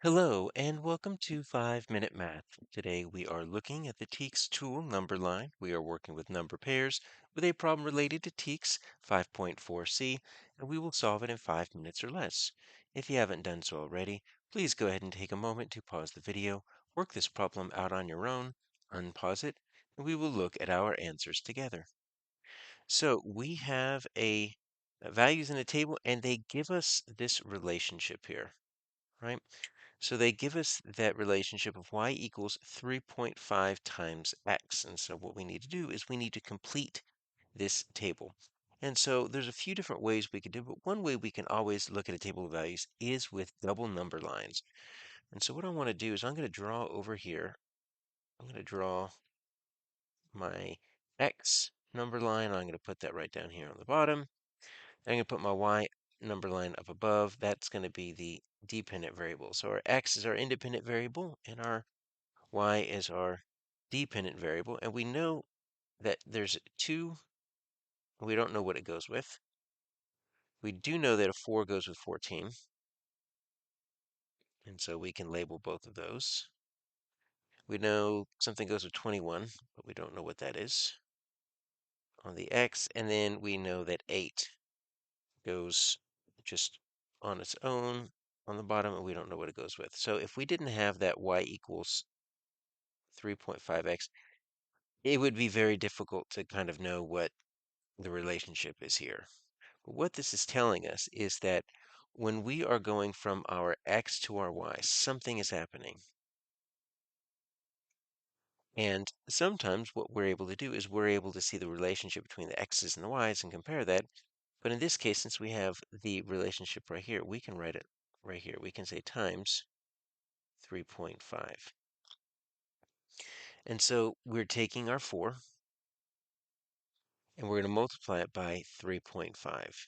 Hello and welcome to 5 Minute Math. Today we are looking at the TEKS tool number line. We are working with number pairs with a problem related to TEKS 5.4c, and we will solve it in 5 minutes or less. If you haven't done so already, please go ahead and take a moment to pause the video, work this problem out on your own, unpause it, and we will look at our answers together. So we have values in a table and they give us this relationship here, right? So they give us that relationship of y equals 3.5 times x. And so what we need to do is we need to complete this table. And so there's a few different ways we could do it, but one way we can always look at a table of values is with double number lines. And so what I want to do is I'm going to draw over here. I'm going to draw my x number line. I'm going to put that right down here on the bottom. I'm going to put my y number line up above. That's going to be the dependent variable. So our x is our independent variable and our y is our dependent variable, and we know that there's 2, we don't know what it goes with. We do know that a 4 goes with 14, and so we can label both of those. We know something goes with 21, but we don't know what that is on the x, and then we know that 8 goes just on its own on the bottom, and we don't know what it goes with. So if we didn't have that y equals 3.5x, it would be very difficult to kind of know what the relationship is here. But what this is telling us is that when we are going from our x to our y, something is happening. And sometimes what we're able to do is we're able to see the relationship between the x's and the y's and compare that. But in this case, since we have the relationship right here, we can write it right here. We can say times 3.5. And so we're taking our 4 and we're going to multiply it by 3.5.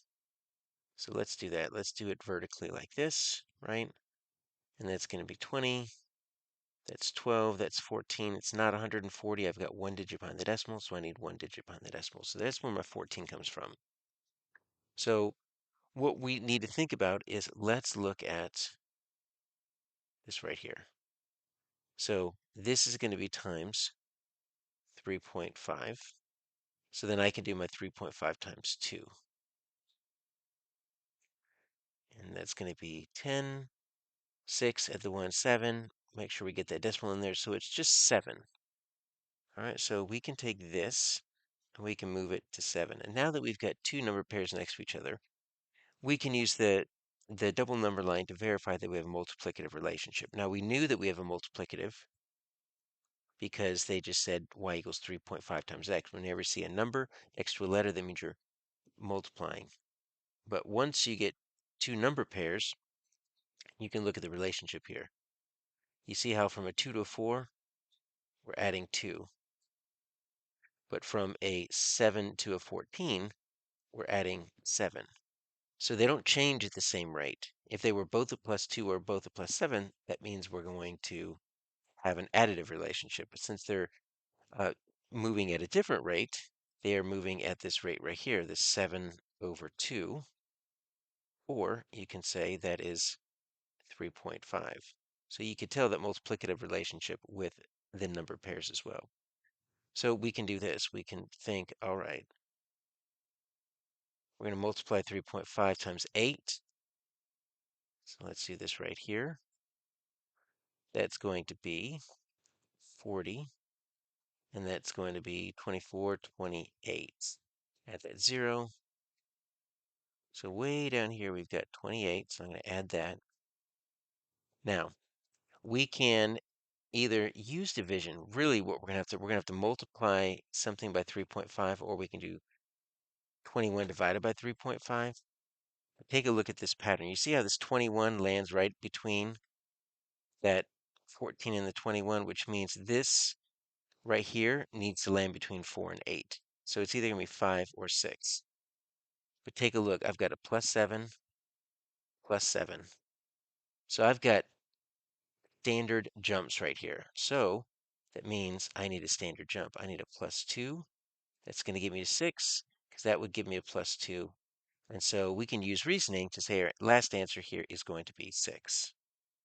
So let's do that. Let's do it vertically like this, right? And that's going to be 20. That's 12, that's 14. It's not 140. I've got one digit behind the decimal, so I need one digit behind the decimal. So that's where my 14 comes from. So what we need to think about is let's look at this right here. So this is going to be times 3.5. So then I can do my 3.5 times 2. And that's going to be 10, 6 at the 1, 7. Make sure we get that decimal in there. So it's just 7. All right, so we can take this and we can move it to 7. And now that we've got two number pairs next to each other, we can use the double number line to verify that we have a multiplicative relationship. Now we knew that we have a multiplicative because they just said y equals 3.5 times x. Whenever you see a number next to a letter, that means you're multiplying. But once you get two number pairs, you can look at the relationship here. You see how from a 2 to a 4, we're adding 2. But from a 7 to a 14, we're adding 7. So they don't change at the same rate. If they were both a plus 2 or both a plus 7, that means we're going to have an additive relationship. But since they're uh, moving at a different rate, they are moving at this rate right here, this 7 over 2, or you can say that is 3.5. So you could tell that multiplicative relationship with the number pairs as well. So we can do this. We can think, all right, we're going to multiply 3.5 times 8. So let's do this right here. That's going to be 40, and that's going to be 24, 28. Add that 0. So way down here, we've got 28, so I'm going to add that. Now, we can either use division. Really, what we're going to have to multiply something by 3.5, or we can do 21 divided by 3.5. Take a look at this pattern. You see how this 21 lands right between that 14 and the 21, which means this right here needs to land between 4 and 8. So it's either going to be 5 or 6. But take a look. I've got a plus 7, plus 7. So I've got standard jumps right here. So that means I need a standard jump. I need a plus 2. That's going to give me a 6, because that would give me a plus 2. And so we can use reasoning to say our last answer here is going to be 6.